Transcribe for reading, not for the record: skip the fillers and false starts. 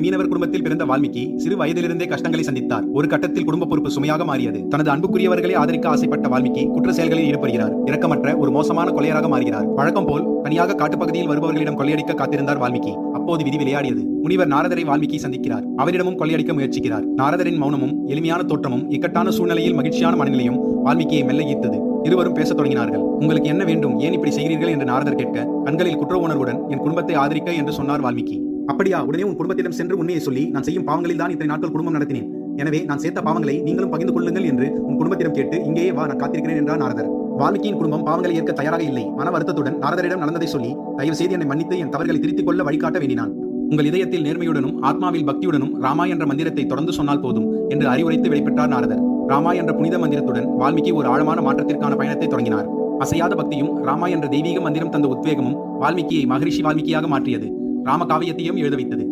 மீனவர் குடும்பத்தில் பிறந்த வால்மீகி சிறு வயதிலிருந்தே கஷ்டங்களை சந்தித்தார். ஒரு கட்டத்தில் குடும்ப பொறுப்பு சுமையாக மாறியது. தனது அன்புக்குரியவர்களை ஆதரிக்க ஆசைப்பட்ட வால்மீகி குற்ற செயல்களில் ஈடுபடுகிறார். இரக்கமற்ற ஒரு மோசமான கொலையராக மாறுகிறார். வழக்கம் போல் தனியாக காட்டுப்பகுதியில் வருபவர்களிடம் கொள்ளையடிக்க காத்திருந்தார் வால்மீகி. அப்போது விதி விளையாடியது. முனிவர் நாரதரை வால்மீகி சந்திக்கிறார். அவரிடமும் கொள்ளையடிக்க முயற்சிக்கிறார். நாரதரின் மௌனமும் எளிமையான தோற்றமும் இக்கட்டான சூழ்நிலையில் மகிழ்ச்சியான மனநிலையும் வால்மீகியை மெல்ல ஈர்த்தது. இருவரும் பேசத் தொடங்கினார்கள். உங்களுக்கு என்ன வேண்டும், ஏன் இப்படி செய்கிறீர்கள் என்று நாரதர் கேட்க, கண்களில் குற்ற உணர்வுடன் என் குடும்பத்தை ஆதரிக்க என்று சொன்னார் வால்மீகி. அப்படியா, உடனே உன் குடும்பத்திடம் சென்று உண்மையை சொல்லி, நான் செய்யும் பாவங்களில் தான் இத்தனை நாட்கள் குடும்பம் நடத்தினேன். எனவே நான் சேர்த்த பாவங்களை நீங்களும் பகிர்ந்து கொள்ளுங்கள் என்று உன் குடும்பத்திடம் கேட்டு இங்கேயே வா, நான் காத்திருக்கிறேன் என்றார் நாரதர். வால்மீகியின் குடும்பம் பாவங்களை ஏற்க தயாராக இல்லை. மன வருத்தத்துடன் நாரதரிடம் நடந்ததை சொல்லி, தயவு செய்து என்னை மன்னித்து என் தவறுகளை திருத்திக் கொள்ள வழிகாட்ட வேண்டினான். உங்கள் இதயத்தில் நேர்மையுடனும் ஆத்மாவில் பக்தியுடனும் ராமா என்ற மந்திரத்தை தொடர்ந்து சொன்னால் போதும் என்று அறிவுரைத்து வெளிப்பட்டார் நாரதர். ராமா என்ற புனித மந்திரத்துடன் வால்மீகி ஒரு ஆழமான மாற்றத்திற்கான பயணத்தை தொடங்கினார். அசையாத பக்தியும் ராமா என்ற தெய்வீக மந்திரம் தந்த உத்வேகமும் வால்மீகியை மகரிஷி வால்மீகியாக மாற்றியது. ராம காவியத்தையும் எழுத வைத்தது.